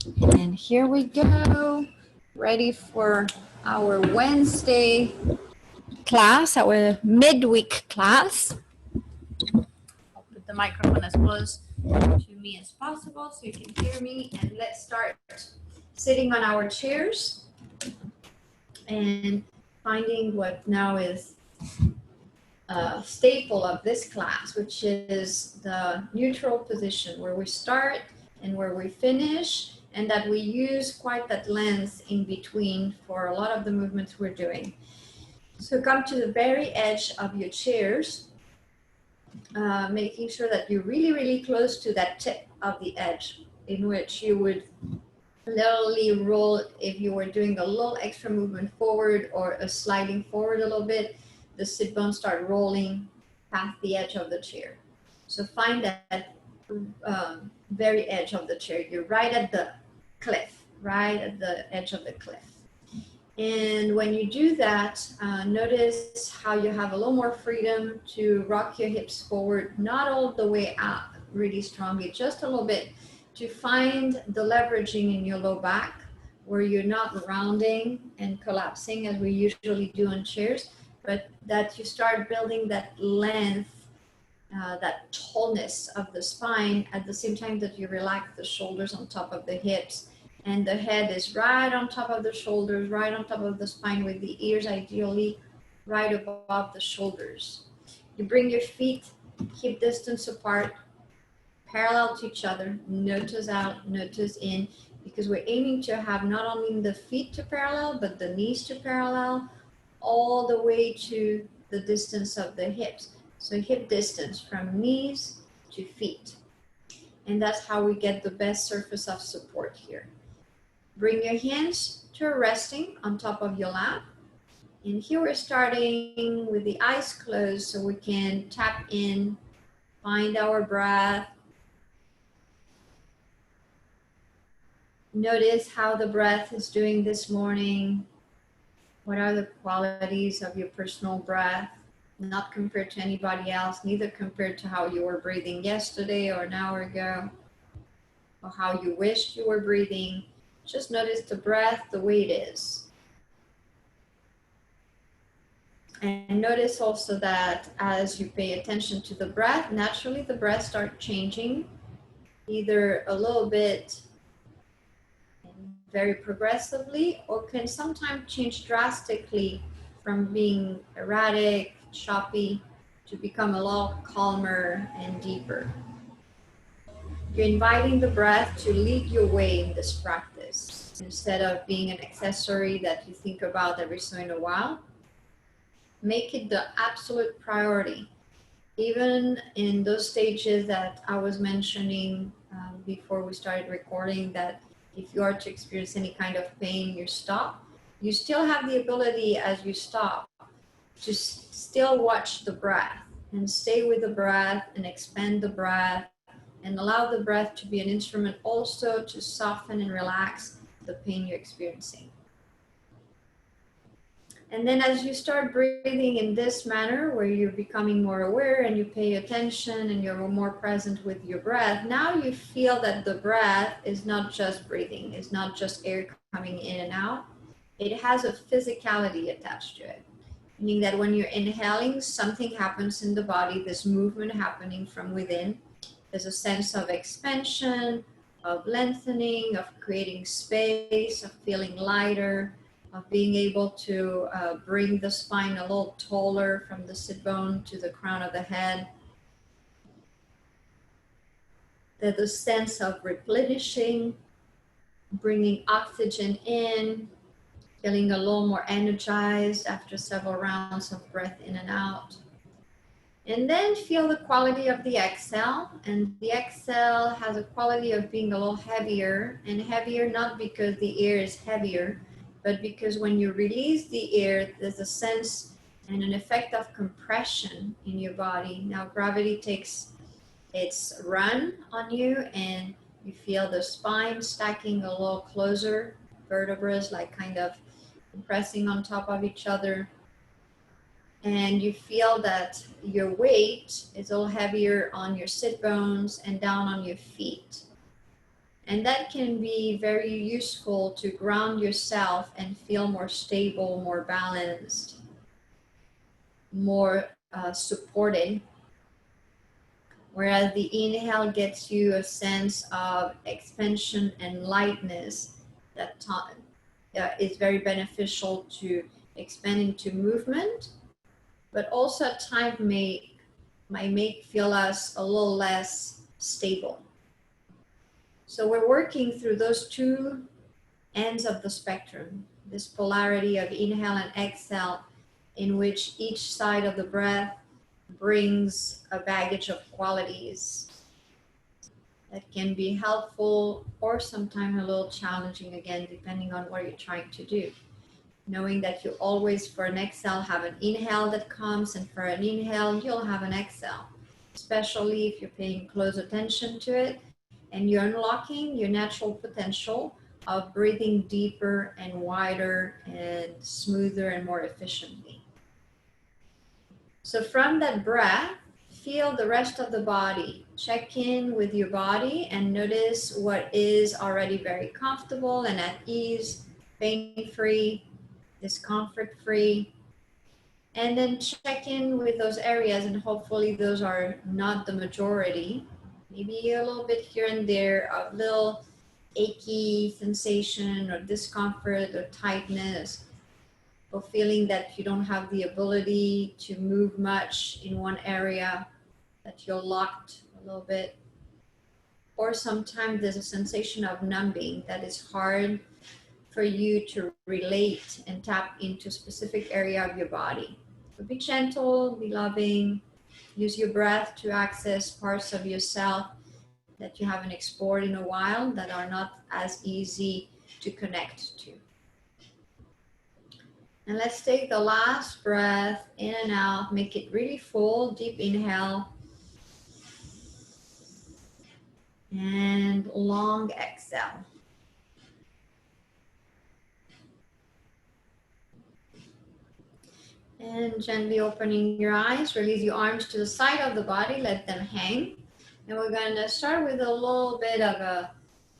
And here we go, ready for our Wednesday class, our midweek class. I'll put the microphone as close to me as possible so you can hear me. And let's start sitting on our chairs and finding what now is a staple of this class, which is the neutral position, where we start and where we finish, and that we use quite that length in between for a lot of the movements we're doing. So come to the very edge of your chairs, making sure that you're really, really close to that tip of the edge, in which you would literally roll if you were doing a little extra movement forward or a sliding forward a little bit. The sit bones start rolling past the edge of the chair. So find that very edge of the chair. You're right at the cliff, right at the edge of the cliff. And when you do that, notice how you have a little more freedom to rock your hips forward, not all the way up really strongly, just a little bit, to find the leveraging in your low back, where you're not rounding and collapsing as we usually do on chairs, but that you start building that length, that tallness of the spine at the same time that you relax the shoulders on top of the hips. And the head is right on top of the shoulders, right on top of the spine, with the ears ideally right above the shoulders. You bring your feet hip distance apart, parallel to each other, notice out, notice in, because we're aiming to have not only the feet to parallel, but the knees to parallel, all the way to the distance of the hips. So hip distance from knees to feet. And that's how we get the best surface of support here. Bring your hands to a resting on top of your lap. And here we're starting with the eyes closed so we can tap in, find our breath. Notice how the breath is doing this morning. What are the qualities of your personal breath? Not compared to anybody else, neither compared to how you were breathing yesterday or an hour ago, or how you wished you were breathing. Just notice the breath the way it is. And notice also that as you pay attention to the breath, naturally the breath starts changing, either a little bit very progressively, or can sometimes change drastically from being erratic, choppy, to become a lot calmer and deeper. You're inviting the breath to lead your way in this practice, instead of being an accessory that you think about every so in a while. Make it the absolute priority, even in those stages that I was mentioning before we started recording, that if you are to experience any kind of pain, you stop. You still have the ability, as you stop, to still watch the breath and stay with the breath and expand the breath and allow the breath to be an instrument also to soften and relax the pain you're experiencing. And then as you start breathing in this manner, where you're becoming more aware and you pay attention and you're more present with your breath, now you feel that the breath is not just breathing, it's not just air coming in and out. It has a physicality attached to it, meaning that when you're inhaling, something happens in the body, this movement happening from within. There's a sense of expansion, of lengthening, of creating space, of feeling lighter, of being able to bring the spine a little taller from the sit bone to the crown of the head. There's a sense of replenishing, bringing oxygen in, feeling a little more energized after several rounds of breath in and out. And then feel the quality of the exhale. And the exhale has a quality of being a little heavier, and heavier not because the air is heavier, but because when you release the air, there's a sense and an effect of compression in your body. Now gravity takes its run on you and you feel the spine stacking a little closer, vertebrae like kind of pressing on top of each other. And you feel that your weight is a little heavier on your sit bones and down on your feet. And that can be very useful to ground yourself and feel more stable, more balanced, more supported. Whereas the inhale gets you a sense of expansion and lightness that is very beneficial to expand into movement, but also at times might make feel us a little less stable. So we're working through those two ends of the spectrum, this polarity of inhale and exhale, in which each side of the breath brings a baggage of qualities that can be helpful or sometimes a little challenging, again, depending on what you're trying to do. Knowing that you always, for an exhale, have an inhale that comes, and for an inhale, you'll have an exhale, especially if you're paying close attention to it and you're unlocking your natural potential of breathing deeper and wider and smoother and more efficiently. So from that breath, feel the rest of the body. Check in with your body and notice what is already very comfortable and at ease, pain-free, discomfort-free. And then check in with those areas, and hopefully those are not the majority. Maybe a little bit here and there of little achy sensation or discomfort or tightness, or feeling that you don't have the ability to move much in one area, that you're locked a little bit. Or sometimes there's a sensation of numbing that is hard for you to relate and tap into a specific area of your body. So be gentle, be loving, use your breath to access parts of yourself that you haven't explored in a while, that are not as easy to connect to. And let's take the last breath in and out, make it really full, deep inhale, and long exhale. And gently opening your eyes, release your arms to the side of the body, let them hang. And we're going to start with a little bit of a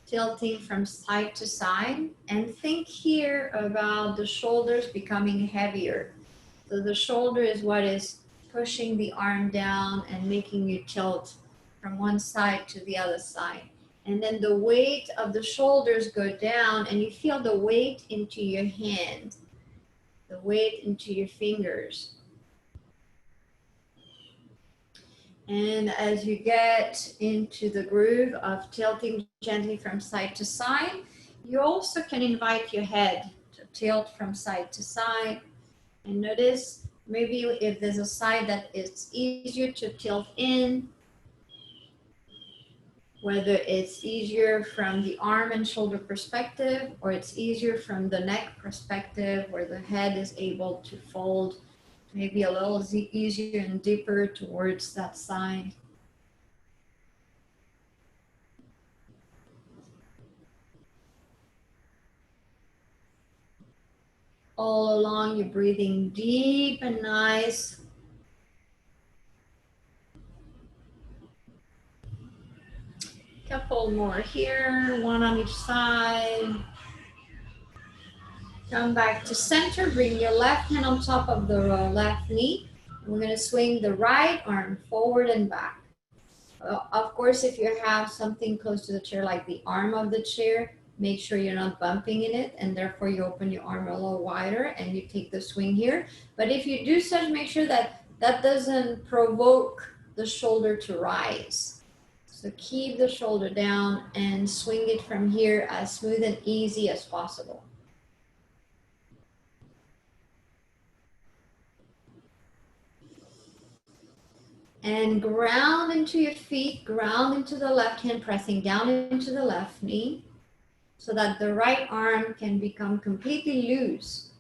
tilting from side to side. And think here about the shoulders becoming heavier. So the shoulder is what is pushing the arm down and making you tilt from one side to the other side. And then the weight of the shoulders go down and you feel the weight into your hand, the weight into your fingers. And as you get into the groove of tilting gently from side to side, you also can invite your head to tilt from side to side. And notice maybe if there's a side that is easier to tilt in, whether it's easier from the arm and shoulder perspective, or it's easier from the neck perspective, where the head is able to fold maybe a little easier and deeper towards that side. All along, you're breathing deep and nice. Couple more here, one on each side. Come back to center, bring your left hand on top of the left knee. We're going to swing the right arm forward and back. Of course, if you have something close to the chair, like the arm of the chair, make sure you're not bumping in it, and therefore you open your arm a little wider and you take the swing here. But if you do such, make sure that that doesn't provoke the shoulder to rise. So keep the shoulder down and swing it from here as smooth and easy as possible. And ground into your feet, ground into the left hand, pressing down into the left knee so that the right arm can become completely loose.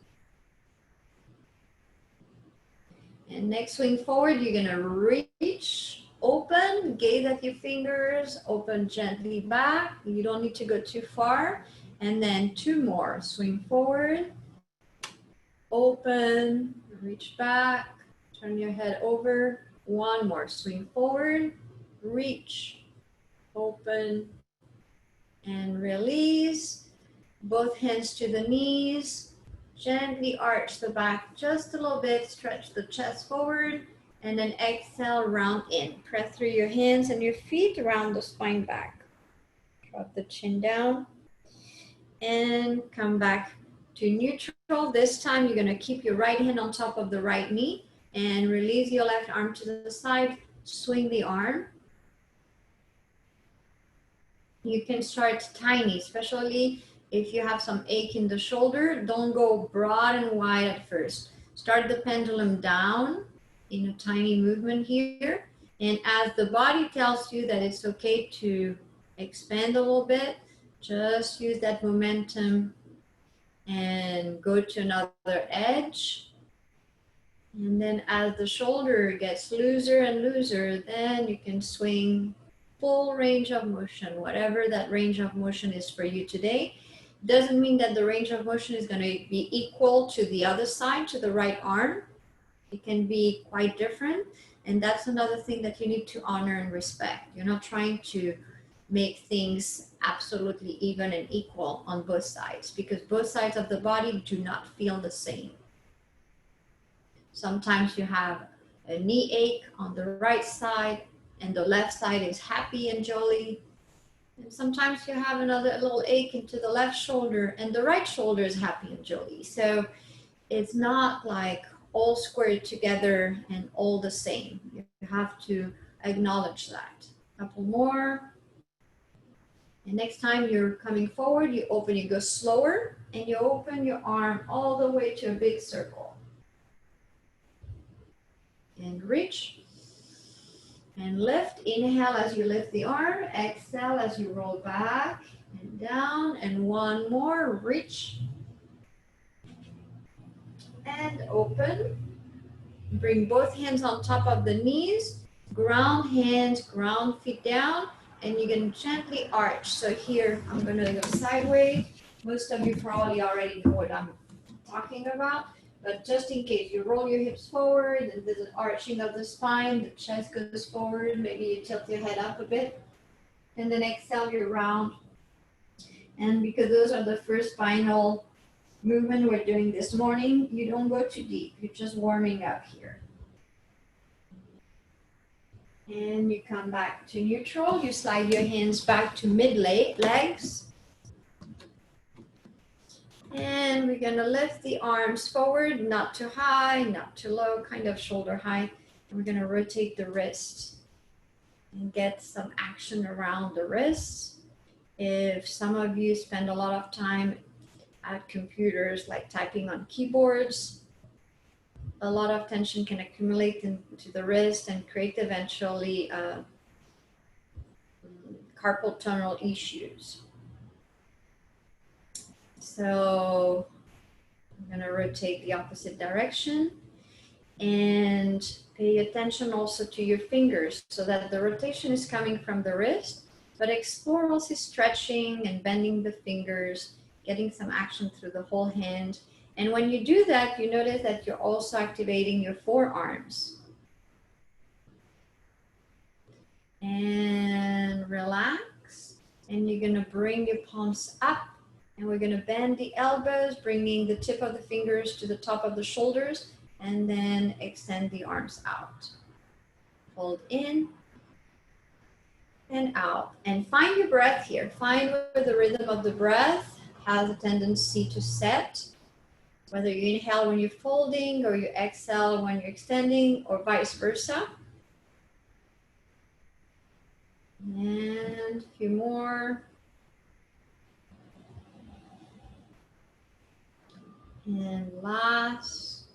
And next swing forward, you're gonna reach, open, gaze at your fingers, open gently back. You don't need to go too far. And then two more, swing forward, open, reach back, turn your head over. One more, swing forward, reach, open, and release. Both hands to the knees. Gently arch the back just a little bit. Stretch the chest forward. And then exhale, round in. Press through your hands and your feet around the spine back. Drop the chin down. And come back to neutral. This time you're going to keep your right hand on top of the right knee. And release your left arm to the side. Swing the arm. You can start tiny, especially if you have some ache in the shoulder. Don't go broad and wide at first. Start the pendulum down in a tiny movement here. And as the body tells you that it's okay to expand a little bit, just use that momentum and go to another edge. And then as the shoulder gets looser and looser, then you can swing full range of motion, whatever that range of motion is for you today. Doesn't mean that the range of motion is going to be equal to the other side, to the right arm. It can be quite different. And that's another thing that you need to honor and respect. You're not trying to make things absolutely even and equal on both sides, because both sides of the body do not feel the same. Sometimes you have a knee ache on the right side, and the left side is happy and jolly. And sometimes you have another little ache into the left shoulder, and the right shoulder is happy and jolly. So it's not like all squared together and all the same. You have to acknowledge that. A couple more. And next time you're coming forward, you open, you go slower, and you open your arm all the way to a big circle. And reach. And lift. Inhale as you lift the arm. Exhale as you roll back and down. And one more. Reach. And open. Bring both hands on top of the knees. Ground hands, ground feet down. And you can gently arch. So here, I'm going to go sideways. Most of you probably already know what I'm talking about. But just in case, you roll your hips forward, and there's an arching of the spine, the chest goes forward, maybe you tilt your head up a bit, and then exhale, you round. And because those are the first spinal movement we're doing this morning, you don't go too deep, you're just warming up here. And you come back to neutral, you slide your hands back to mid-legs. And we're going to lift the arms forward, not too high, not too low, kind of shoulder height. And we're going to rotate the wrists and get some action around the wrists. If some of you spend a lot of time at computers, like typing on keyboards, a lot of tension can accumulate into the wrist and create eventually carpal tunnel issues. So I'm going to rotate the opposite direction and pay attention also to your fingers so that the rotation is coming from the wrist, but explore also stretching and bending the fingers, getting some action through the whole hand. And when you do that, you notice that you're also activating your forearms. And relax. And you're going to bring your palms up. And we're going to bend the elbows, bringing the tip of the fingers to the top of the shoulders, and then extend the arms out. Hold in and out. And find your breath here. Find where the rhythm of the breath has a tendency to set, whether you inhale when you're folding or you exhale when you're extending, or vice versa. And a few more. And last.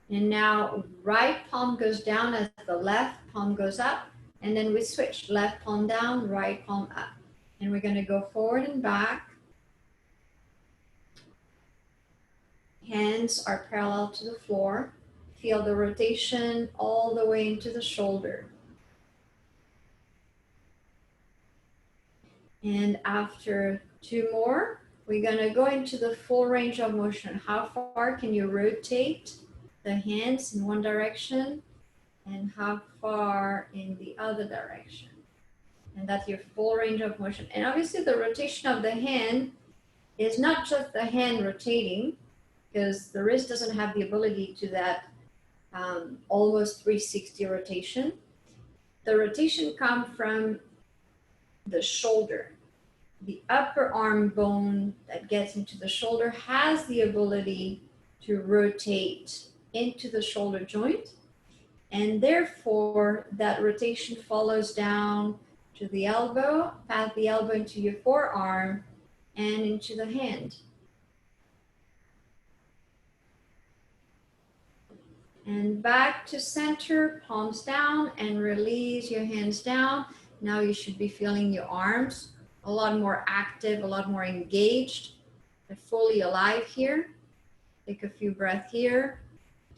And now right palm goes down as the left palm goes up. And then we switch, left palm down, right palm up. And we're going to go forward and back. Hands are parallel to the floor. Feel the rotation all the way into the shoulder. And after two more, we're going to go into the full range of motion. How far can you rotate the hands in one direction, and how far in the other direction? And that's your full range of motion. And obviously the rotation of the hand is not just the hand rotating, because the wrist doesn't have the ability to that almost 360 rotation. The rotation comes from the shoulder. The upper arm bone that gets into the shoulder has the ability to rotate into the shoulder joint, and therefore that rotation follows down to the elbow, past the elbow into your forearm and into the hand. And back to center, palms down, and release your hands down. Now you should be feeling your arms a lot more active, a lot more engaged. They're fully alive here. Take a few breaths here.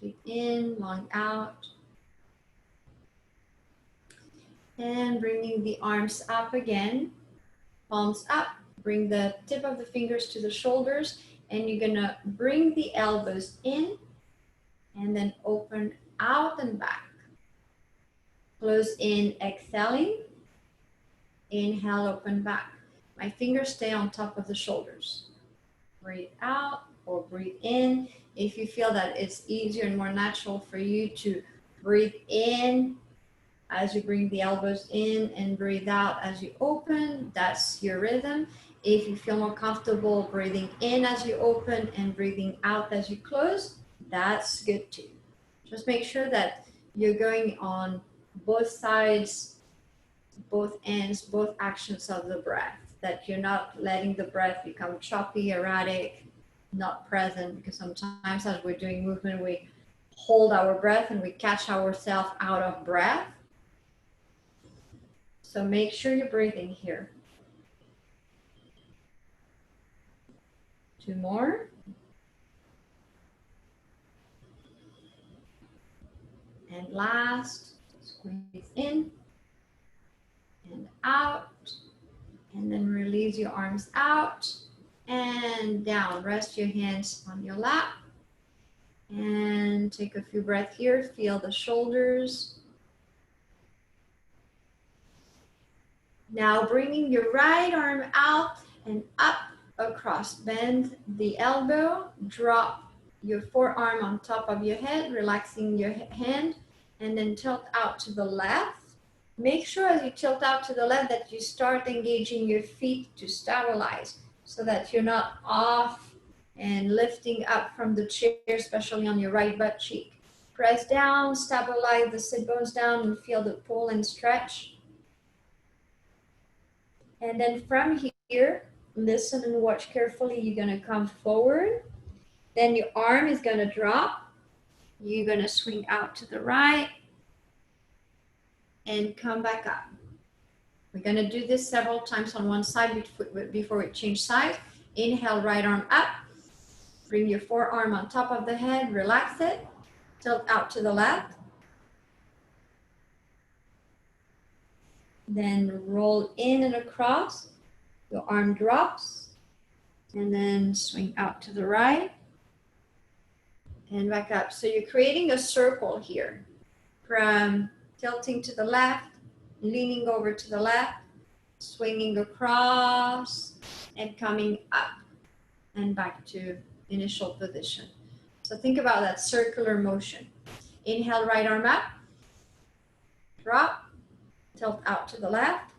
Deep in, long out. And bringing the arms up again. Palms up. Bring the tip of the fingers to the shoulders. And you're gonna bring the elbows in and then open out and back. Close in, exhaling. Inhale, open back. My fingers stay on top of the shoulders. Breathe out or breathe in. If you feel that it's easier and more natural for you to breathe in as you bring the elbows in and breathe out as you open, that's your rhythm. If you feel more comfortable breathing in as you open and breathing out as you close, that's good too. Just make sure that you're going on both sides, both ends, both actions of the breath, that you're not letting the breath become choppy, erratic, not present, because sometimes as we're doing movement, we hold our breath and we catch ourselves out of breath. So make sure you're breathing here. 2 more. And last, squeeze in and out, and then release your arms out and down. Rest your hands on your lap and take a few breaths here. Feel the shoulders. Now bringing your right arm out and up across. Bend the elbow, drop your forearm on top of your head, relaxing your hand, and then tilt out to the left. Make sure as you tilt out to the left that you start engaging your feet to stabilize so that you're not off and lifting up from the chair, especially on your right butt cheek. Press down, stabilize the sit bones down, and feel the pull and stretch. And then from here, listen and watch carefully. You're going to come forward. Then your arm is going to drop. You're going to swing out to the right and come back up. We're going to do this several times on one side before we change sides. Inhale, right arm up. Bring your forearm on top of the head. Relax it. Tilt out to the left. Then roll in and across. Your arm drops. And then swing out to the right. And back up. So you're creating a circle here from tilting to the left, leaning over to the left, swinging across, and coming up and back to initial position. So think about that circular motion. Inhale, right arm up, drop, tilt out to the left,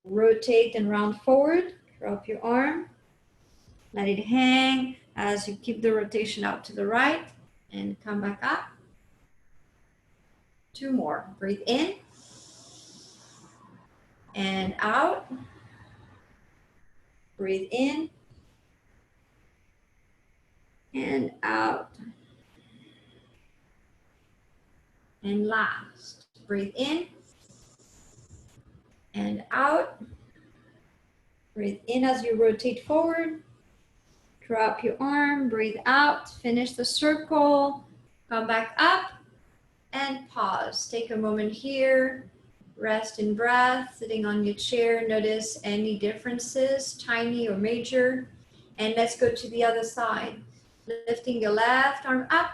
rotate and round forward, drop your arm, let it hang as you keep the rotation out to the right and come back up. 2 more. Breathe in and out. Breathe in and out. And last, breathe in and out. Breathe in as you rotate forward. Drop your arm, breathe out, finish the circle, come back up and pause. Take a moment here, rest in breath, sitting on your chair. Notice any differences, tiny or major. And let's go to the other side. Lifting your left arm up,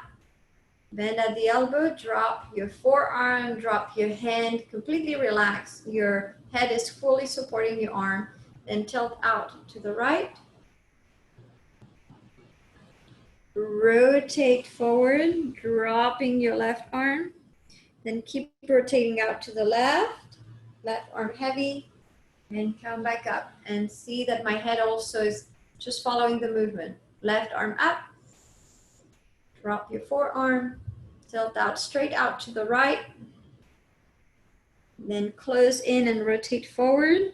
Bend at the elbow, drop your forearm, drop your hand, completely relax. Your head is fully supporting your arm. Then tilt out to the right. Rotate forward, dropping your left arm. Then keep rotating out to the left. Left arm heavy. And come back up. And see that my head also is just following the movement. Left arm up. Drop your forearm. Tilt out straight out to the right. Then close in and rotate forward.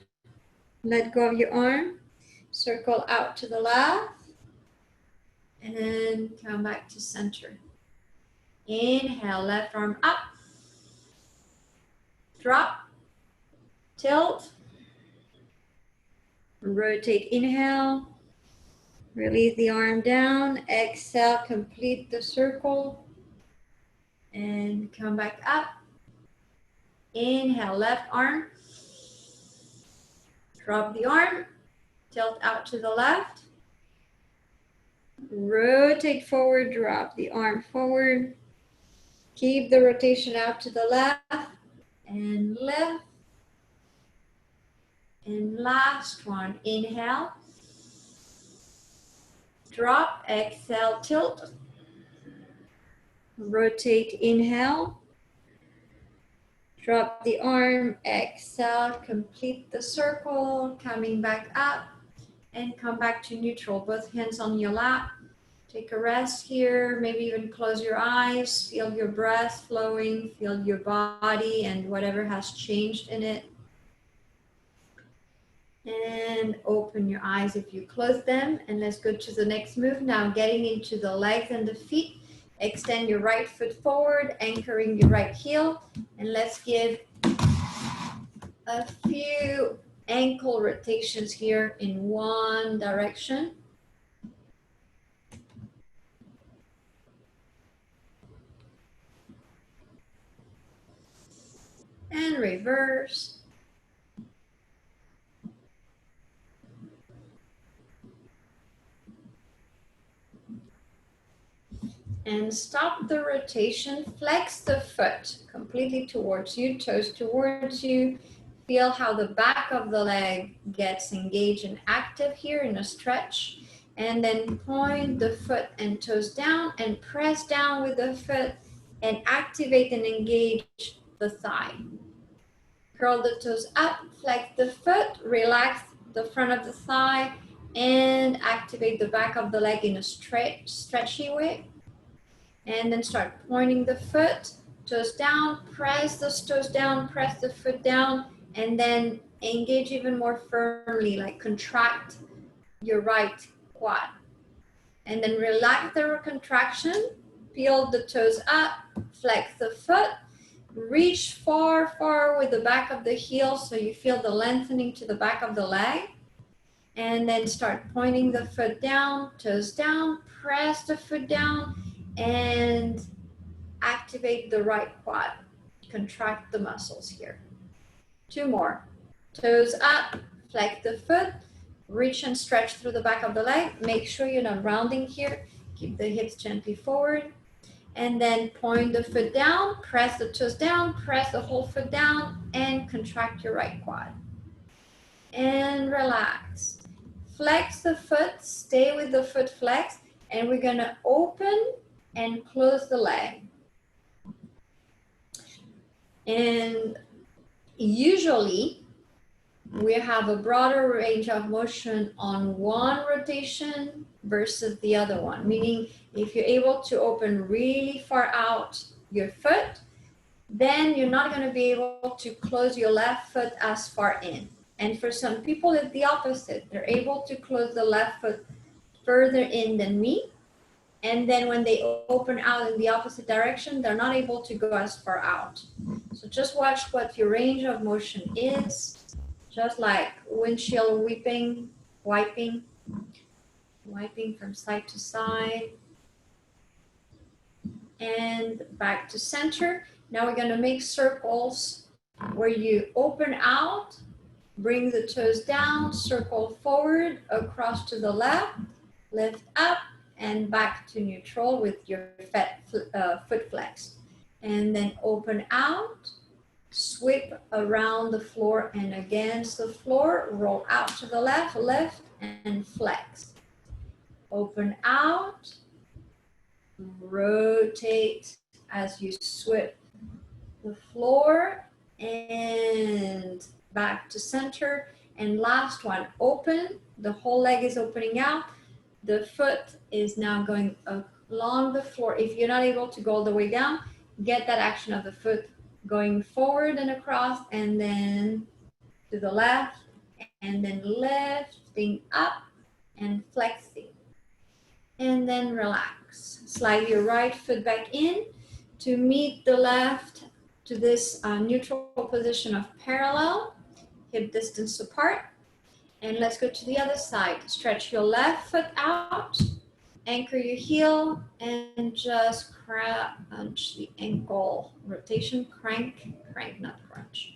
Let go of your arm. Circle out to the left. And come back to center. Inhale, left arm up. Drop. Tilt. Rotate, inhale. Release the arm down. Exhale, complete the circle. And come back up. Inhale, left arm. Drop the arm. Tilt out to the left. Rotate forward, drop the arm forward. Keep the rotation out to the left. And lift. And last one, inhale. Drop, exhale, tilt. Rotate, inhale. Drop the arm, exhale, complete the circle, coming back up and come back to neutral. Both hands on your lap. Take a rest here, maybe even close your eyes, feel your breath flowing, feel your body and whatever has changed in it. And open your eyes if you close them. And let's go to the next move. Now getting into the legs and the feet. Extend your right foot forward, anchoring your right heel. And let's give a few ankle rotations here in one direction. And reverse. And stop the rotation, flex the foot completely towards you, toes towards you. Feel how the back of the leg gets engaged and active here in a stretch. And then point the foot and toes down and press down with the foot and activate and engage the thigh. Curl the toes up, flex the foot, relax the front of the thigh and activate the back of the leg in a stretchy way. And then start pointing the foot, toes down, press the toes down, press the foot down, and then engage even more firmly, like contract your right quad. And then relax the contraction, peel the toes up, flex the foot, reach far, far with the back of the heel so you feel the lengthening to the back of the leg. And then start pointing the foot down, toes down, press the foot down, and activate the right quad. Contract the muscles here. Two more. Toes up, flex the foot, reach and stretch through the back of the leg. Make sure you're not rounding here. Keep the hips gently forward. And then point the foot down, press the toes down, press the whole foot down, and contract your right quad. And relax. Flex the foot, stay with the foot flex, and we're gonna open and close the leg. And usually we have a broader range of motion on one rotation versus the other one, meaning if you're able to open really far out your foot, then you're not going to be able to close your left foot as far in. And for some people, it's the opposite. They're able to close the left foot further in than me. And then when they open out in the opposite direction, they're not able to go as far out. So just watch what your range of motion is. Just like windshield wiping from side to side. And back to center. Now we're gonna make circles where you open out, bring the toes down, circle forward, across to the left, lift up, and back to neutral with your foot flex. And then open out, sweep around the floor and against the floor, roll out to the left, lift and flex. Open out, rotate as you sweep the floor and back to center. And last one, open, the whole leg is opening out. The foot is now going along the floor. If you're not able to go all the way down, get that action of the foot going forward and across, and then to the left, and then lifting up and flexing. And then relax. Slide your right foot back in to meet the left to this neutral position of parallel, hip distance apart. And let's go to the other side. Stretch your left foot out, anchor your heel, and just crunch the ankle. Rotation, crank, not crunch.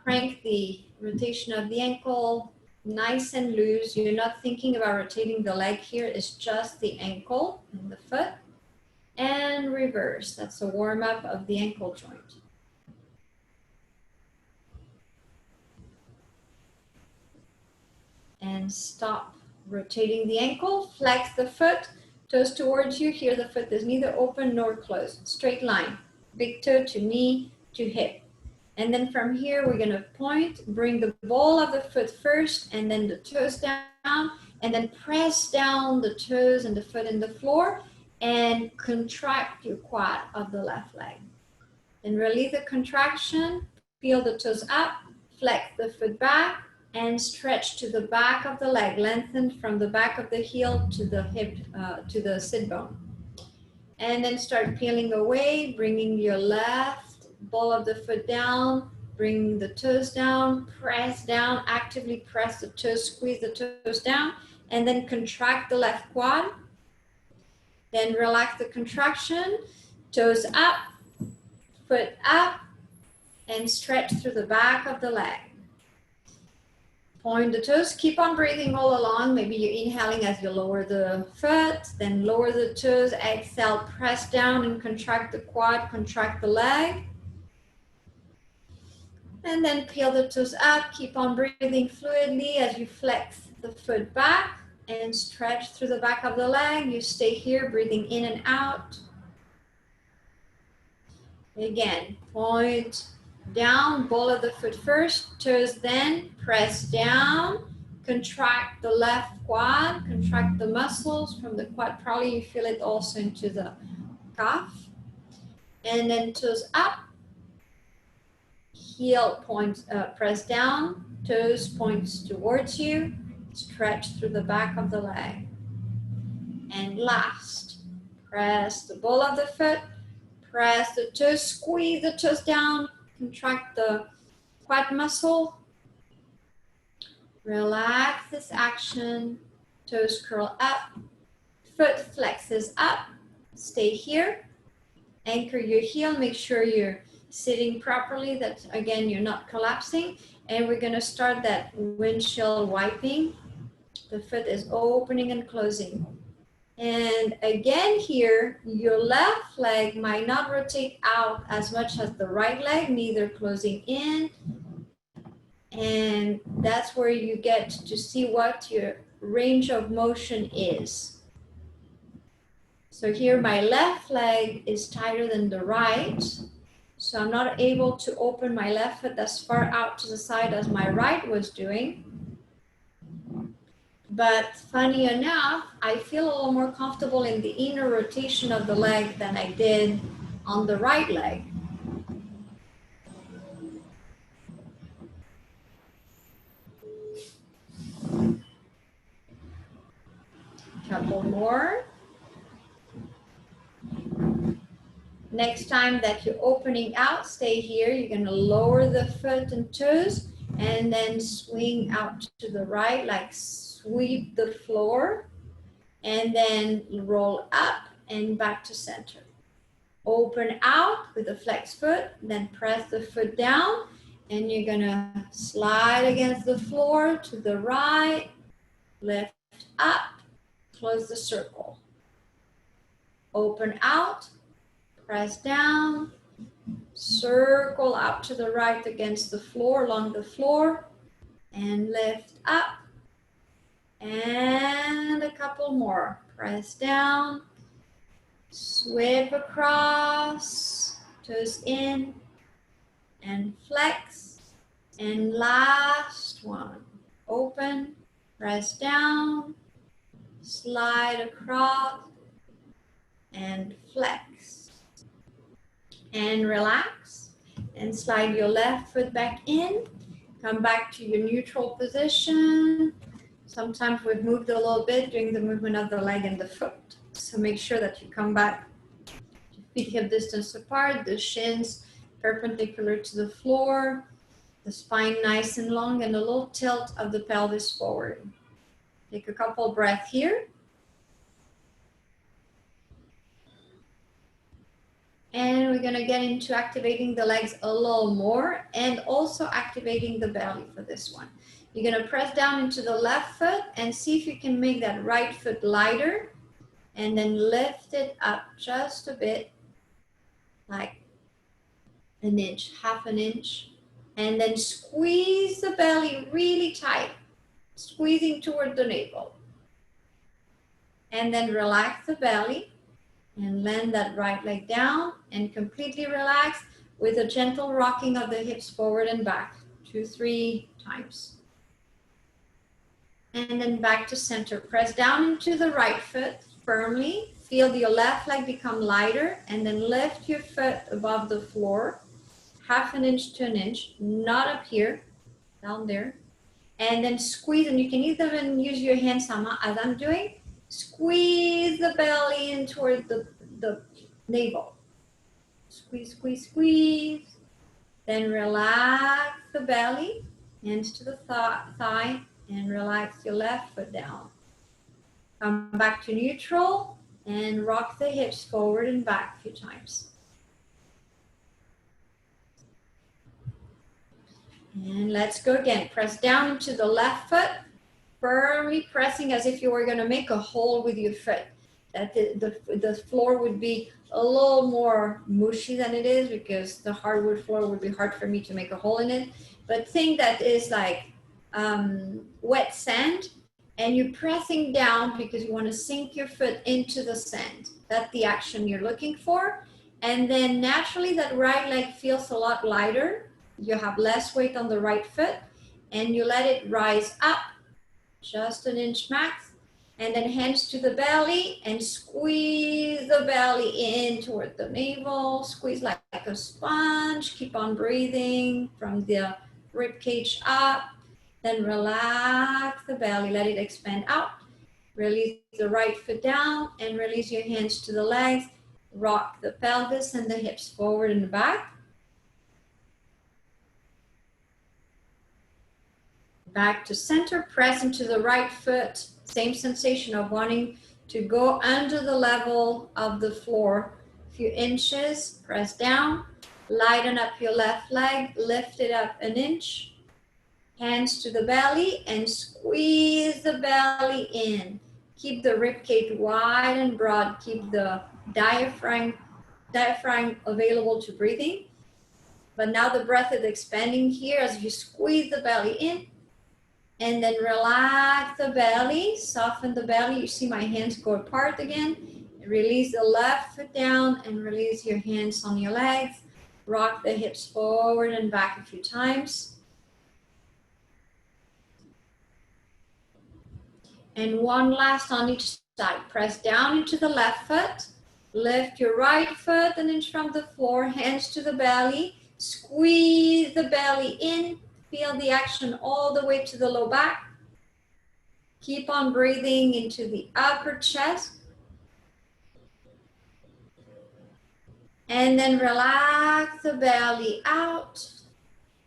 Crank the rotation of the ankle, nice and loose. You're not thinking about rotating the leg here. It's just the ankle and the foot. And reverse. That's a warm-up of the ankle joint. And stop rotating the ankle, flex the foot, toes towards you. Here the foot is neither open nor closed. Straight line, big toe to knee to hip. And then from here, we're gonna point, bring the ball of the foot first and then the toes down, and then press down the toes and the foot in the floor and contract your quad of the left leg. Then release the contraction, peel the toes up, flex the foot back, and stretch to the back of the leg, lengthen from the back of the heel to the hip, to the sit bone. And then start peeling away, bringing your left ball of the foot down, bring the toes down, press down, actively press the toes, squeeze the toes down, and then contract the left quad. Then relax the contraction, toes up, foot up, and stretch through the back of the leg. Point the toes, keep on breathing all along. Maybe you're inhaling as you lower the foot, then lower the toes, exhale, press down and contract the quad, contract the leg. And then peel the toes up, keep on breathing fluidly as you flex the foot back and stretch through the back of the leg. You stay here, breathing in and out. Again, point down, ball of the foot first, toes then, press down, contract the left quad, contract the muscles from the quad. Probably you feel it also into the calf. And then toes up, heel points, press down, toes points towards you, stretch through the back of the leg. And last, press the ball of the foot, press the toes, squeeze the toes down, contract the quad muscle. Relax this action, toes curl up, foot flexes up, stay here. Anchor your heel, make sure you're sitting properly, that again, you're not collapsing. And we're gonna start that windshield wiping. The foot is opening and closing. And again here, your left leg might not rotate out as much as the right leg, neither closing in. And that's where you get to see what your range of motion is. So here my left leg is tighter than the right. So I'm not able to open my left foot as far out to the side as my right was doing. But funny enough, I feel a little more comfortable in the inner rotation of the leg than I did on the right leg. Couple more. Next time that you're opening out, stay here. You're going to lower the foot and toes and then swing out to the right, like sweep the floor, and then roll up and back to center. Open out with the flex foot, then press the foot down, and you're going to slide against the floor to the right, lift up, close the circle. open out, press down, circle out to the right against the floor, along the floor, and lift up. And a couple more. Press down, sweep across, toes in, and flex. And last one. Open, press down, slide across, and flex. And relax. And slide your left foot back in. Come back to your neutral position. Sometimes we've moved a little bit during the movement of the leg and the foot. So make sure that you come back to feet hip distance apart, the shins perpendicular to the floor, the spine nice and long, and a little tilt of the pelvis forward. Take a couple breaths here. And we're gonna get into activating the legs a little more and also activating the belly for this one. You're gonna press down into the left foot and see if you can make that right foot lighter and then lift it up just a bit, like an inch, half an inch, and then squeeze the belly really tight, squeezing toward the navel. And then relax the belly and land that right leg down and completely relax with a gentle rocking of the hips forward and back, 2-3 times. And then back to center. Press down into the right foot firmly. Feel your left leg become lighter and then lift your foot above the floor, half an inch to an inch, not up here, down there. And then squeeze, and you can even use your hand sama as I'm doing. Squeeze the belly in toward the navel. Squeeze, squeeze, squeeze. Then relax the belly, hands to the thigh, and relax your left foot down. Come back to neutral and rock the hips forward and back a few times. And let's go again. Press down into the left foot, firmly pressing as if you were going to make a hole with your foot. That the floor would be a little more mushy than it is because the hardwood floor would be hard for me to make a hole in it. But think that is like wet sand, and you're pressing down because you want to sink your foot into the sand. That's the action you're looking for. And then naturally that right leg feels a lot lighter. You have less weight on the right foot and you let it rise up just an inch max, and then hands to the belly and squeeze the belly in toward the navel. Squeeze like a sponge. Keep on breathing from the rib cage up. Then relax the belly, let it expand out. Release the right foot down and release your hands to the legs. Rock the pelvis and the hips forward and back. Back to center, press into the right foot. Same sensation of wanting to go under the level of the floor. A few inches, press down. Lighten up your left leg, lift it up an inch. Hands to the belly and squeeze the belly in. Keep the rib cage wide and broad. Keep the diaphragm available to breathing. But now the breath is expanding here as you squeeze the belly in. And then relax the belly, soften the belly. You see my hands go apart again. Release the left foot down and release your hands on your legs. Rock the hips forward and back a few times. And one last on each side. Press down into the left foot. Lift your right foot an inch from the floor. Hands to the belly. Squeeze the belly in. Feel the action all the way to the low back. Keep on breathing into the upper chest. And then relax the belly out.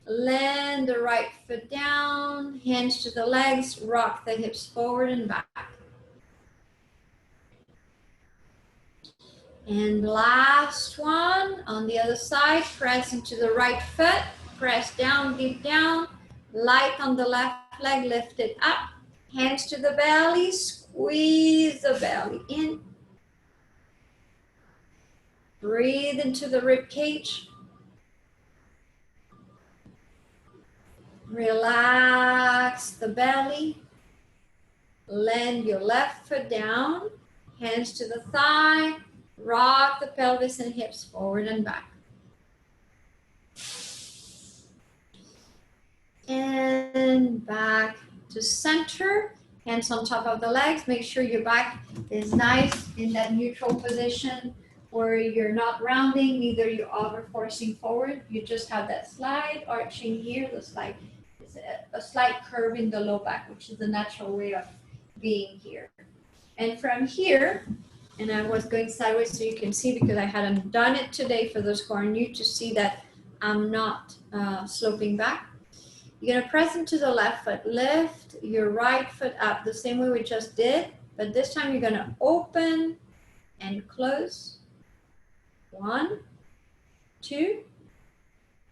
Land the right foot down. Hands to the legs. Rock the hips forward and back. And last one on the other side. Press into the right foot. Press down, deep down, light on the left leg, lift it up. Hands to the belly, squeeze the belly in. Breathe into the rib cage. Relax the belly. Land your left foot down, hands to the thigh, rock the pelvis and hips forward and back. And back to center, hands on top of the legs. Make sure your back is nice in that neutral position where you're not rounding, neither you're over forcing forward. You just have that slight arching here, the slight, it's a slight curve in the low back, which is the natural way of being here. And from here, and I was going sideways so you can see because I hadn't done it today for those who are new to see that I'm not sloping back. You're gonna press into the left foot, lift your right foot up the same way we just did, but this time you're gonna open and close. 1, 2,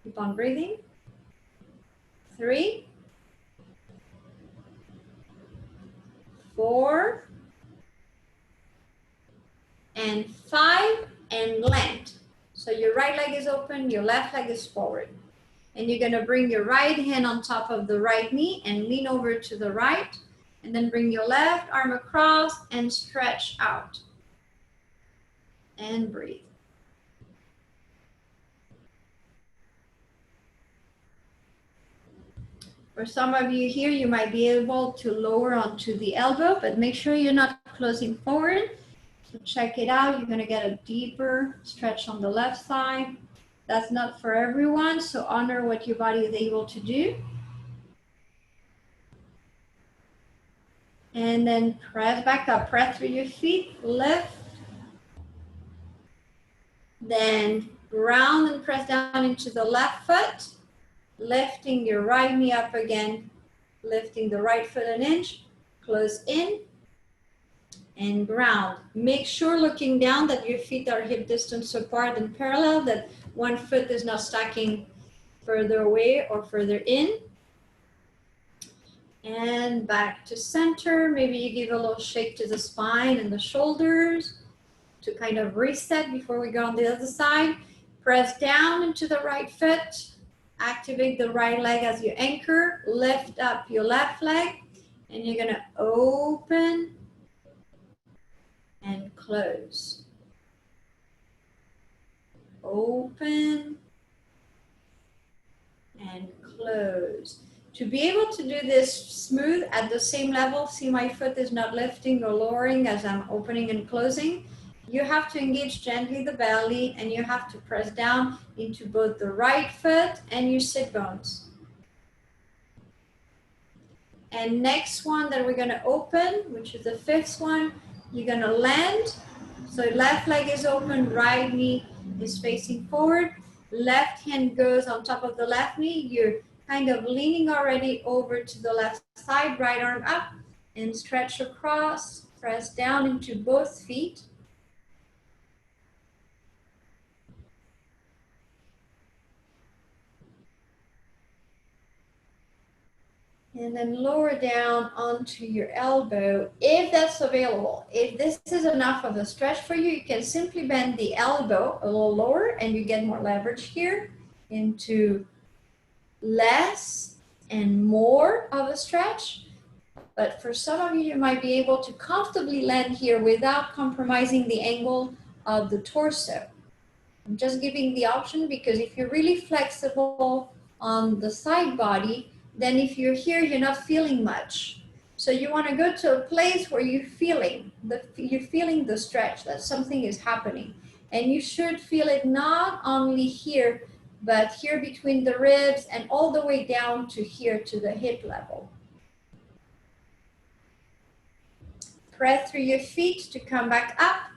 keep on breathing. 3, 4, and 5, and land. So your right leg is open, your left leg is forward. And you're gonna bring your right hand on top of the right knee and lean over to the right, and then bring your left arm across and stretch out. And breathe. For some of you here, you might be able to lower onto the elbow, but make sure you're not closing forward. So check it out. You're gonna get a deeper stretch on the left side. That's not for everyone, so honor what your body is able to do. And then press back up, press through your feet, lift. Then ground and press down into the left foot, lifting your right knee up again, lifting the right foot an inch, close in, and ground. Make sure looking down that your feet are hip distance apart and parallel, that one foot is not stacking further away or further in. And back to center. Maybe you give a little shake to the spine and the shoulders to kind of reset before we go on the other side. Press down into the right foot. Activate the right leg as your anchor. Lift up your left leg. And you're going to open and close. Open and close. To be able to do this smooth at the same level, see my foot is not lifting or lowering as I'm opening and closing. You have to engage gently the belly and you have to press down into both the right foot and your sit bones. And next one that we're gonna open, which is the fifth one, you're gonna land. So left leg is open, right knee is facing forward. Left hand goes on top of the left knee. You're kind of leaning already over to the left side, right arm up and stretch across, press down into both feet. And then lower down onto your elbow, if that's available. If this is enough of a stretch for you, you can simply bend the elbow a little lower and you get more leverage here into less and more of a stretch. But for some of you, you might be able to comfortably land here without compromising the angle of the torso. I'm just giving the option because if you're really flexible on the side body, then if you're here, you're not feeling much. So you want to go to a place where you're feeling the stretch, that something is happening. And you should feel it not only here, but here between the ribs and all the way down to here to the hip level. Press through your feet to come back up.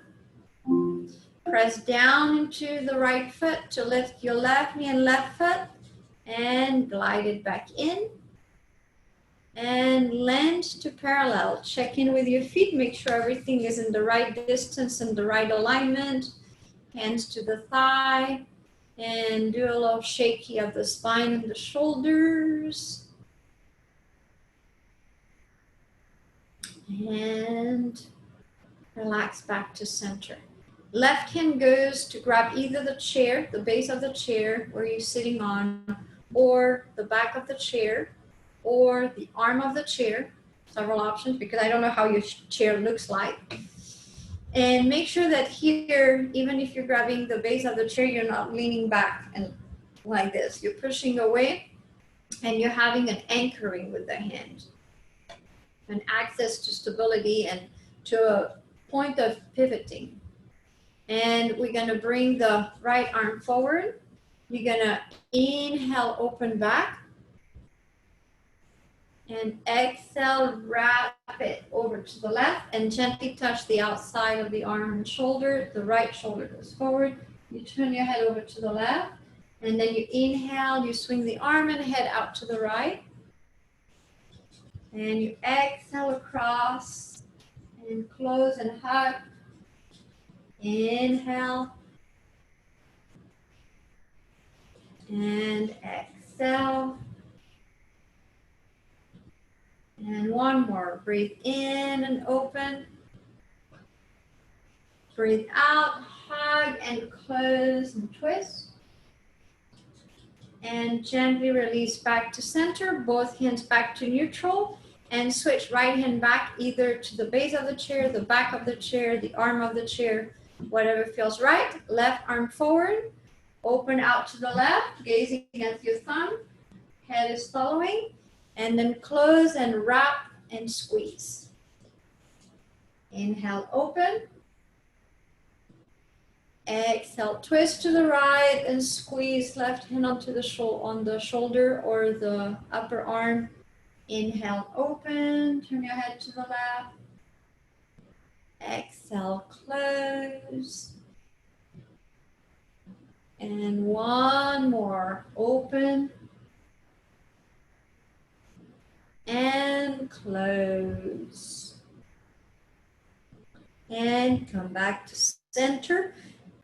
Press down into the right foot to lift your left knee and left foot and glide it back in. And land to parallel. Check in with your feet, make sure everything is in the right distance and the right alignment. Hands to the thigh and do a little shaky of the spine and the shoulders. And relax back to center. Left hand goes to grab either the chair, the base of the chair where you're sitting on, or the back of the chair, or the arm of the chair. Several options because I don't know how your chair looks like. And make sure that here, even if you're grabbing the base of the chair, you're not leaning back and like this. You're pushing away and you're having an anchoring with the hand, an access to stability and to a point of pivoting. And we're gonna bring the right arm forward. You're gonna inhale, open back. And exhale, wrap it over to the left and gently touch the outside of the arm and shoulder. The right shoulder goes forward. You turn your head over to the left. And then you inhale, you swing the arm and head out to the right. And you exhale across and close and hug. Inhale. And exhale. And one more. Breathe in and open. Breathe out, hug and close and twist. And gently release back to center, both hands back to neutral, and switch right hand back either to the base of the chair, the back of the chair, the arm of the chair, whatever feels right. Left arm forward, open out to the left, gazing at your thumb, head is following, and then close and wrap and squeeze. Inhale, open. Exhale, twist to the right and squeeze left hand onto the shoulder or the upper arm. Inhale, open, turn your head to the left. Exhale, close. And one more, open. And close. And come back to center.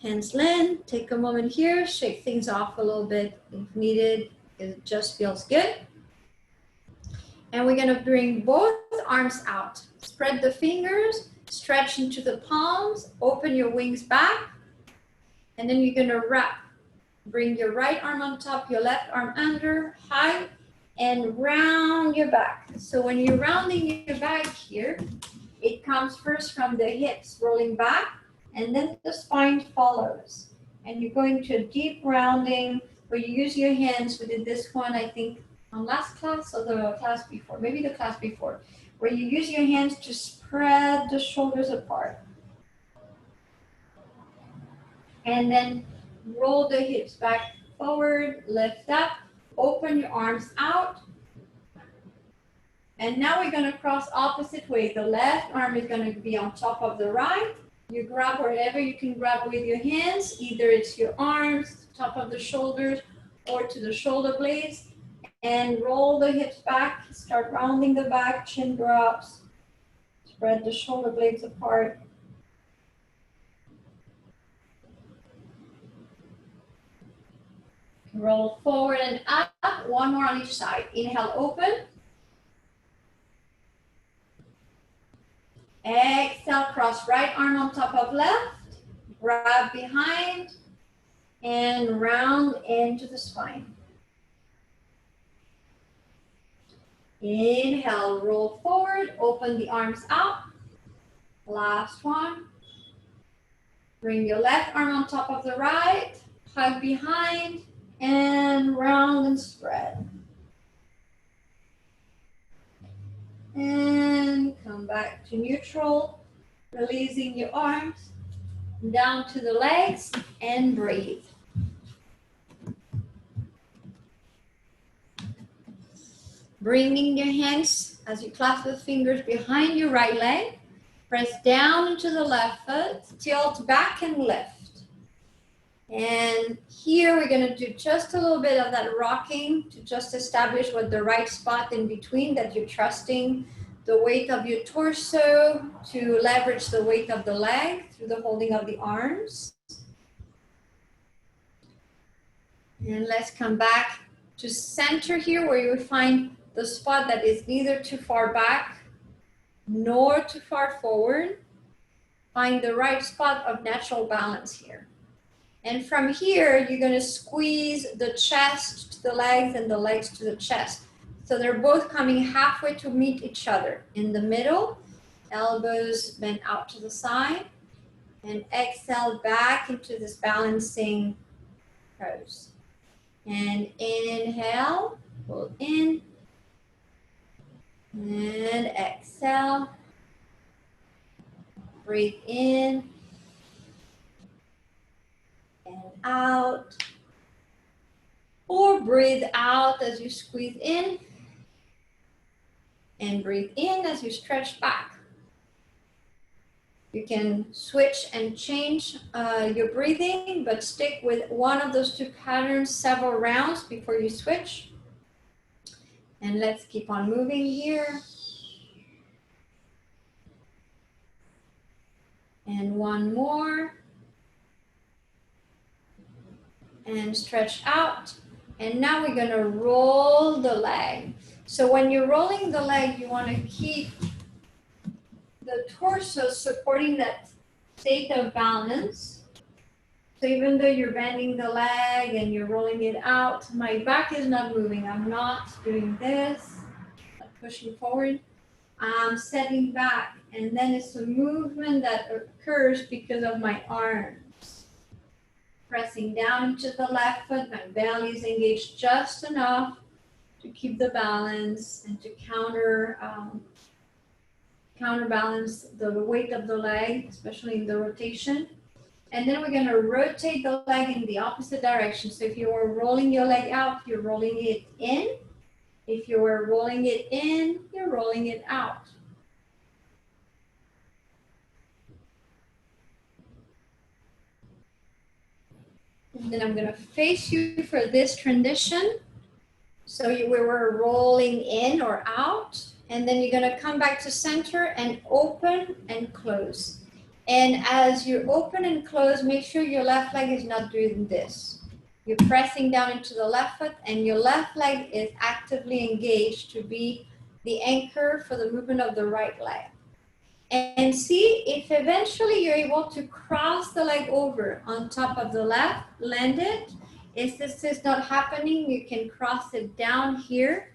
Hands land, take a moment here, shake things off a little bit if needed. It just feels good. And we're gonna bring both arms out. Spread the fingers, stretch into the palms, open your wings back. And then you're gonna wrap. Bring your right arm on top, your left arm under, high, and round your back. So when you're rounding your back here, it comes first from the hips, rolling back, and then the spine follows. And you're going to a deep rounding where you use your hands. We did this one, I think, on last class or the class before, maybe the class before, where you use your hands to spread the shoulders apart. And then roll the hips back forward, lift up, open your arms out. And now we're going to cross opposite way. The left arm is going to be on top of the right. You grab wherever you can grab with your hands. Either it's your arms, top of the shoulders, or to the shoulder blades. And roll the hips back. Start rounding the back, chin drops. Spread the shoulder blades apart. Roll forward and up. One more on each side. Inhale, open. Exhale, cross right arm on top of left. Grab behind and round into the spine. Inhale, roll forward, open the arms out. Last one. Bring your left arm on top of the right, hug behind, and round and spread. And come back to neutral, releasing your arms down to the legs and breathe. Bringing your hands as you clasp the fingers behind your right leg, press down into the left foot, tilt back and lift. And here we're going to do just a little bit of that rocking to just establish what the right spot in between that you're trusting the weight of your torso to leverage the weight of the leg through the holding of the arms. And let's come back to center here where you find the spot that is neither too far back nor too far forward. Find the right spot of natural balance here. And from here, you're gonna squeeze the chest to the legs and the legs to the chest. So they're both coming halfway to meet each other. In the middle, elbows bent out to the side, and exhale back into this balancing pose. And inhale, pull in, and exhale. Breathe in and out. Or breathe out as you squeeze in, and breathe in as you stretch back. You can switch and change your breathing, but stick with one of those two patterns several rounds before you switch. And let's keep on moving here. And one more. And stretch out. And now we're gonna roll the leg. So when you're rolling the leg, you wanna keep the torso supporting that state of balance. So even though you're bending the leg and you're rolling it out, my back is not moving. I'm not doing this, not pushing forward. I'm setting back, and then it's a movement that occurs because of my arms. Pressing down into the left foot, my belly is engaged just enough to keep the balance and to counterbalance the weight of the leg, especially in the rotation. And then we're going to rotate the leg in the opposite direction. So if you were rolling your leg out, you're rolling it in. If you were rolling it in, you're rolling it out. And then I'm going to face you for this transition. So we were rolling in or out, and then you're going to come back to center and open and close. And as you open and close, make sure your left leg is not doing this. You're pressing down into the left foot, and your left leg is actively engaged to be the anchor for the movement of the right leg. And see if eventually you're able to cross the leg over on top of the left, land it. If this is not happening, you can cross it down here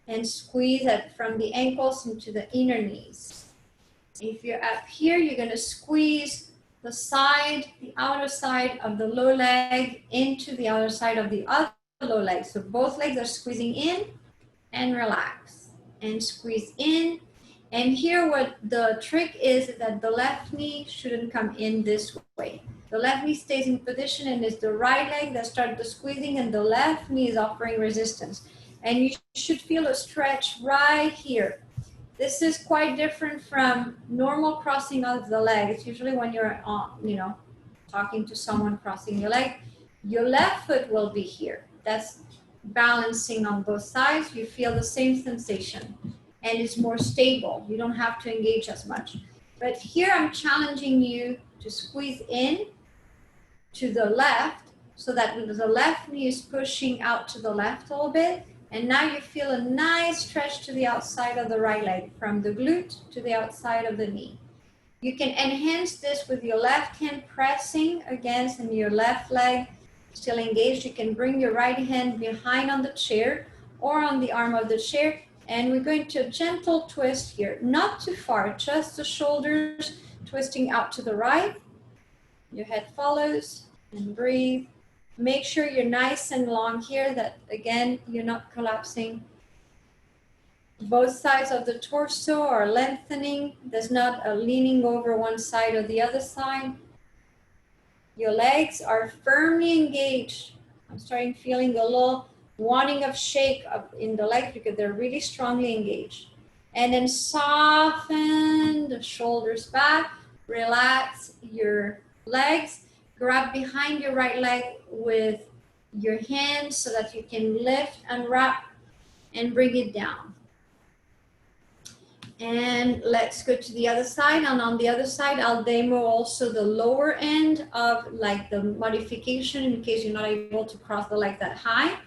and squeeze it from the ankles into the inner knees. If you're up here, you're going to squeeze the side, the outer side of the low leg into the outer side of the other low leg. So both legs are squeezing in and relax and squeeze in. And here what the trick is that the left knee shouldn't come in this way. The left knee stays in position, and it's the right leg that starts the squeezing, and the left knee is offering resistance. And you should feel a stretch right here. This is quite different from normal crossing of the leg. It's usually when you're talking to someone crossing your leg, your left foot will be here. That's balancing on both sides. You feel the same sensation, and it's more stable. You don't have to engage as much. But here I'm challenging you to squeeze in to the left so that the left knee is pushing out to the left a little bit. And now you feel a nice stretch to the outside of the right leg, from the glute to the outside of the knee. You can enhance this with your left hand pressing against and your left leg still engaged. You can bring your right hand behind on the chair or on the arm of the chair. And we're going to a gentle twist here, not too far, just the shoulders twisting out to the right. Your head follows, and breathe. Make sure you're nice and long here, that again, you're not collapsing. Both sides of the torso are lengthening. There's not a leaning over one side or the other side. Your legs are firmly engaged. I'm starting feeling a little wanting of shake up in the legs because they're really strongly engaged. And then soften the shoulders back, relax your legs, grab behind your right leg with your hands so that you can lift, unwrap, and bring it down. And let's go to the other side. And on the other side, I'll demo also the lower end of like the modification in case you're not able to cross the leg that high.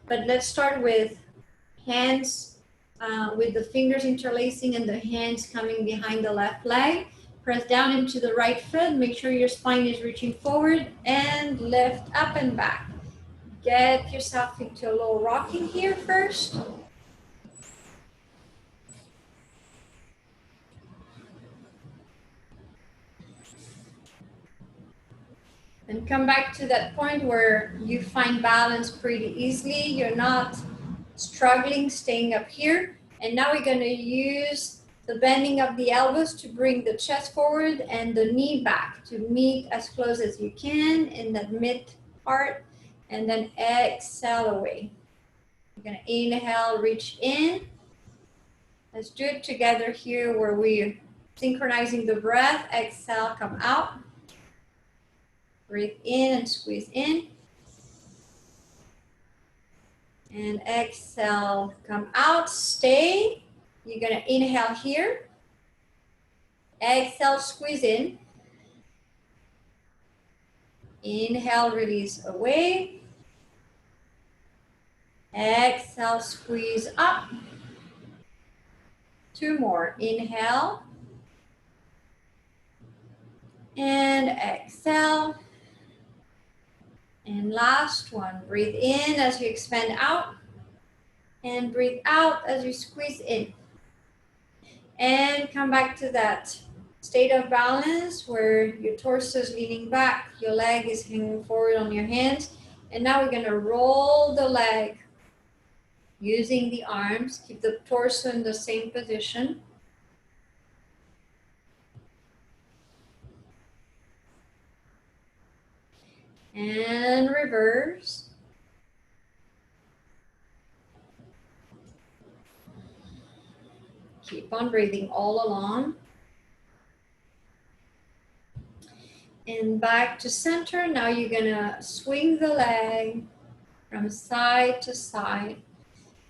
But let's start with hands with the fingers interlacing and the hands coming behind the left leg. Press down into the right foot. Make sure your spine is reaching forward and lift up and back. Get yourself into a little rocking here first. And come back to that point where you find balance pretty easily. You're not struggling staying up here. And now we're going to use the bending of the elbows to bring the chest forward and the knee back to meet as close as you can in that mid part. And then exhale away. We're going to inhale, reach in. Let's do it together here where we're synchronizing the breath. Exhale, come out. Breathe in and squeeze in. And exhale, come out, stay. You're gonna inhale here. Exhale, squeeze in. Inhale, release away. Exhale, squeeze up. 2 more. Inhale. And exhale. And last one. Breathe in as you expand out. And breathe out as you squeeze in. And come back to that state of balance where your torso is leaning back, your leg is hanging forward on your hands. And now we're going to roll the leg using the arms. Keep the torso in the same position. And reverse. Keep on breathing all along. And back to center. Now you're gonna swing the leg from side to side.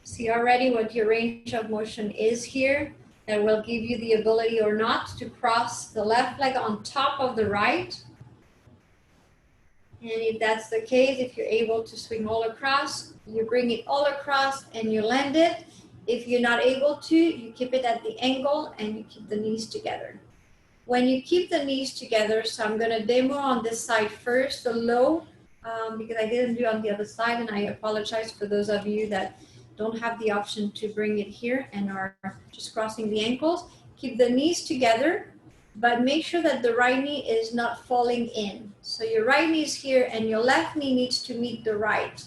See already what your range of motion is here. That will give you the ability or not to cross the left leg on top of the right. And if that's the case, if you're able to swing all across, you bring it all across and you land it. If you're not able to, you keep it at the angle and you keep the knees together. When you keep the knees together, so I'm gonna demo on this side first, the low, because I didn't do on the other side, and I apologize for those of you that don't have the option to bring it here and are just crossing the ankles. Keep the knees together, but make sure that the right knee is not falling in. So your right knee is here and your left knee needs to meet the right.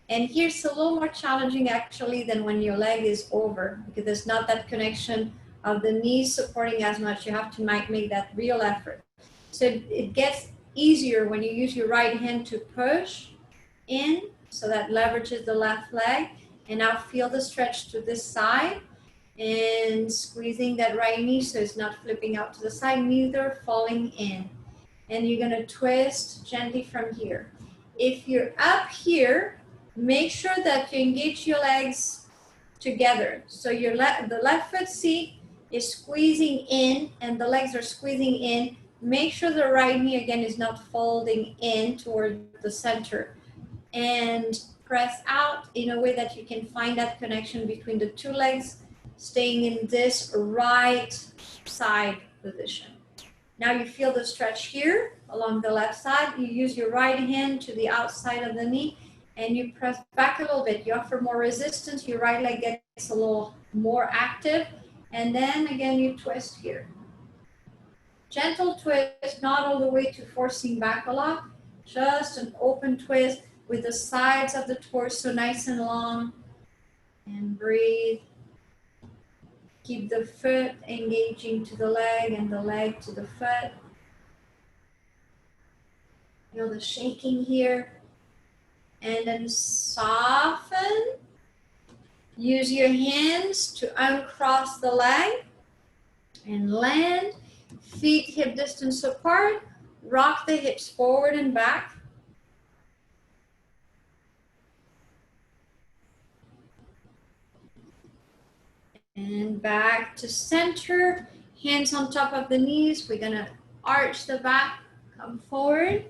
And here's a little more challenging actually than when your leg is over, because there's not that connection of the knees supporting as much. You have to make that real effort. So it gets easier when you use your right hand to push in, so that leverages the left leg. And now feel the stretch to this side and squeezing that right knee so it's not flipping out to the side, neither falling in. And you're gonna twist gently from here. If you're up here, make sure that you engage your legs together. So your the left foot seat is squeezing in and the legs are squeezing in. Make sure the right knee again is not folding in toward the center. And press out in a way that you can find that connection between the two legs, staying in this right side position. Now you feel the stretch here along the left side. You use your right hand to the outside of the knee and you press back a little bit. You offer more resistance. Your right leg gets a little more active. And then again, you twist here. Gentle twist, not all the way to forcing back a lot. Just an open twist with the sides of the torso nice and long. And breathe. Keep the foot engaging to the leg and the leg to the foot. Feel the shaking here. And then soften. Use your hands to uncross the leg and land. Feet hip distance apart. Rock the hips forward and back. And back to center. Hands on top of the knees. We're gonna arch the back, come forward.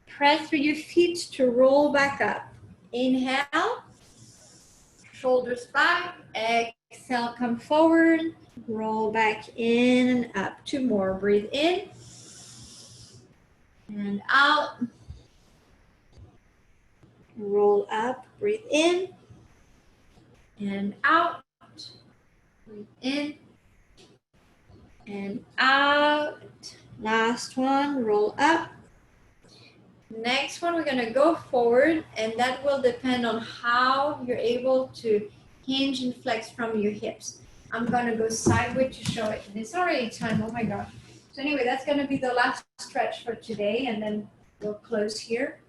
Press through your feet to roll back up. Inhale. Shoulders back. Exhale, come forward. Roll back in and up. 2 more. Breathe in and out. Roll up. Breathe in and out. Breathe in and out. Last one. Roll up. Next one, we're going to go forward, and that will depend on how you're able to hinge and flex from your hips. I'm going to go sideways to show it. It's already time. Oh my gosh. So anyway, that's going to be the last stretch for today, and then we'll close here.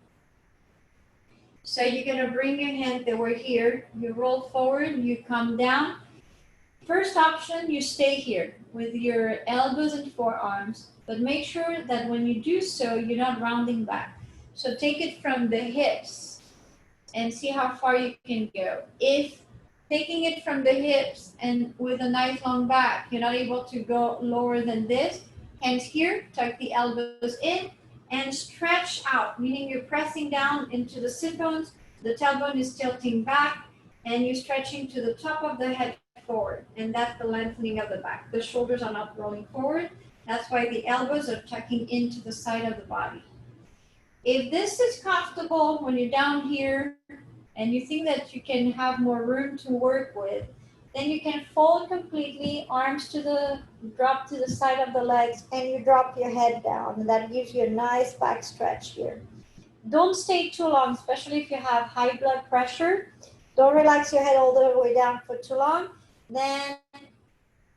So you're going to bring your hand that we're here. You roll forward, you come down. First option, you stay here with your elbows and forearms, but make sure that when you do so, you're not rounding back. So take it from the hips and see how far you can go. If taking it from the hips and with a nice long back, you're not able to go lower than this, hands here, tuck the elbows in and stretch out, meaning you're pressing down into the sit bones, the tailbone is tilting back, and you're stretching to the top of the head forward, and that's the lengthening of the back. The shoulders are not rolling forward. That's why the elbows are tucking into the side of the body. If this is comfortable when you're down here and you think that you can have more room to work with, then you can fold completely, arms to the, drop to the side of the legs, and you drop your head down. And that gives you a nice back stretch here. Don't stay too long, especially if you have high blood pressure. Don't relax your head all the way down for too long. Then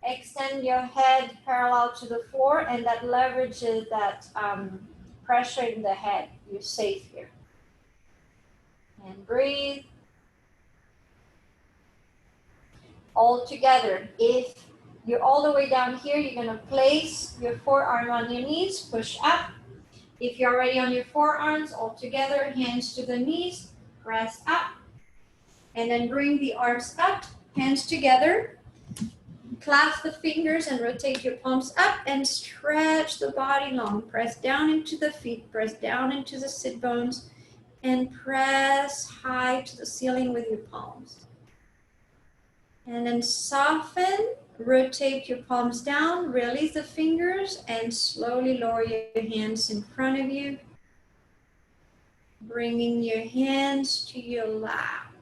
extend your head parallel to the floor, and that leverages that pressure in the head. You're safe here. And breathe. All together. If you're all the way down here, you're going to place your forearm on your knees, push up. If you're already on your forearms, all together, hands to the knees, press up. And then bring the arms up, hands together. Clasp the fingers and rotate your palms up and stretch the body long. Press down into the feet, press down into the sit bones, and press high to the ceiling with your palms. And then soften, rotate your palms down, release the fingers, and slowly lower your hands in front of you. Bringing your hands to your lap.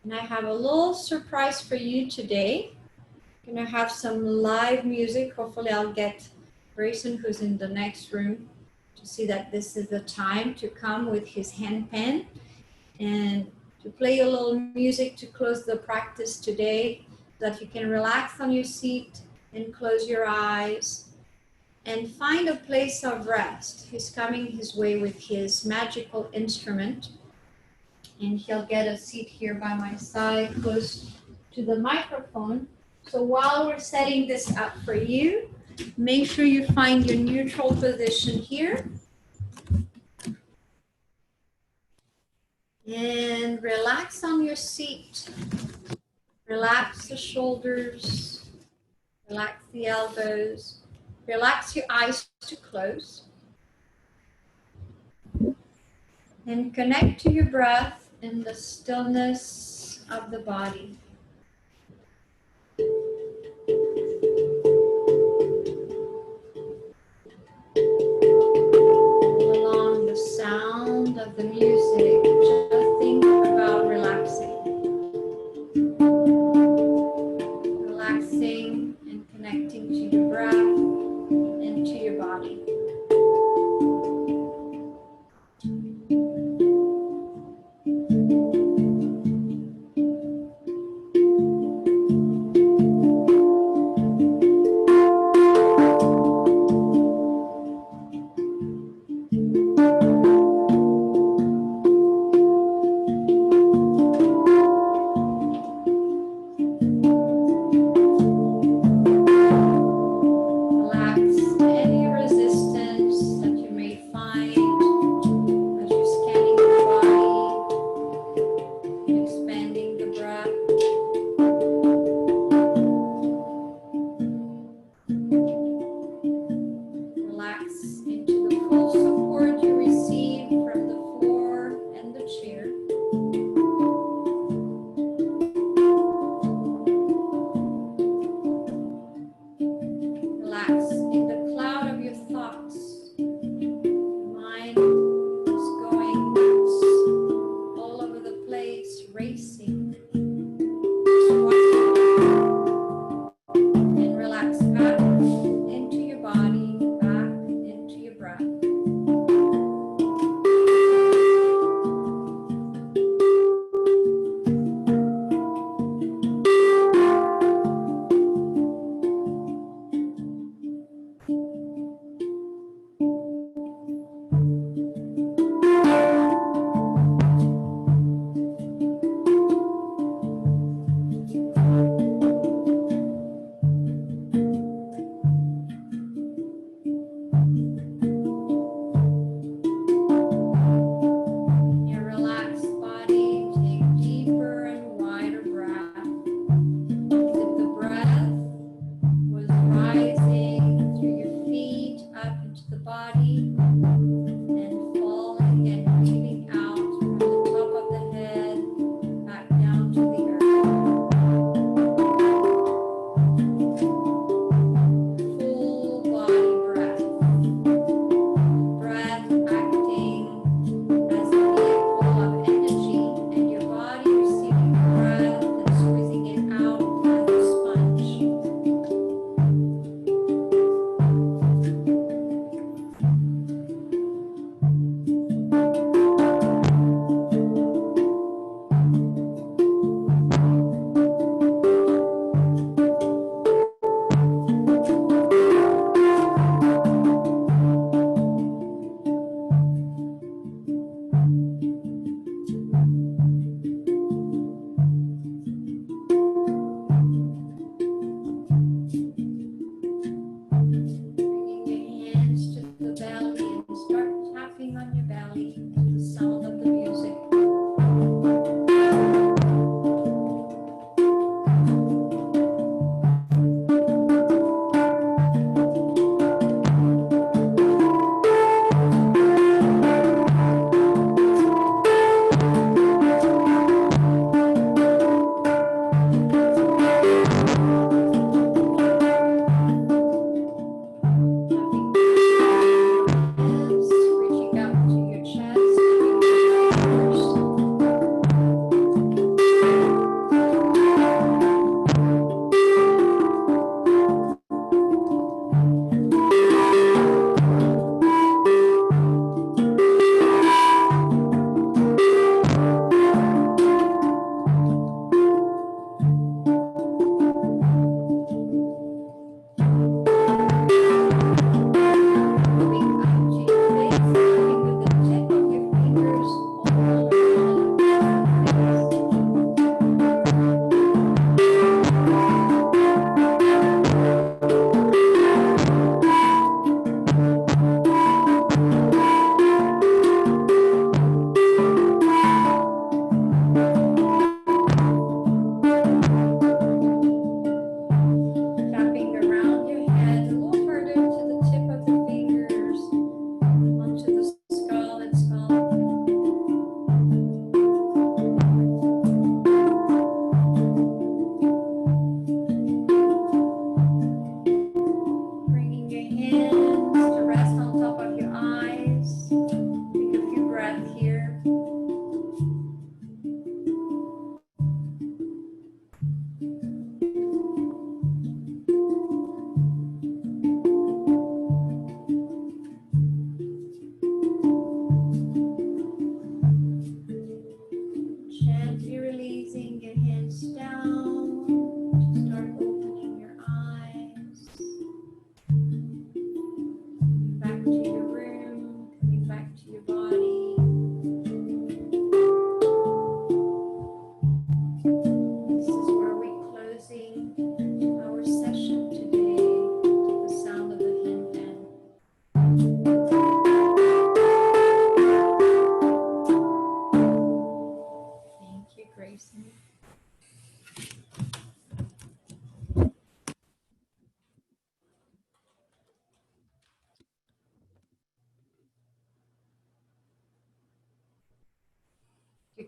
And I have a little surprise for you today. I'm gonna have some live music. Hopefully I'll get Grayson, who's in the next room, to see that this is the time to come with his handpan and to play a little music to close the practice today, so that you can relax on your seat and close your eyes and find a place of rest. He's coming his way with his magical instrument, and he'll get a seat here by my side close to the microphone. So while we're setting this up for you, make sure you find your neutral position here. And relax on your seat. Relax the shoulders. Relax the elbows. Relax your eyes to close. And connect to your breath in the stillness of the body. Along the sound of the music, just think about relaxing. Relaxing and connecting to your breath and to your body.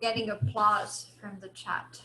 getting applause from the chat.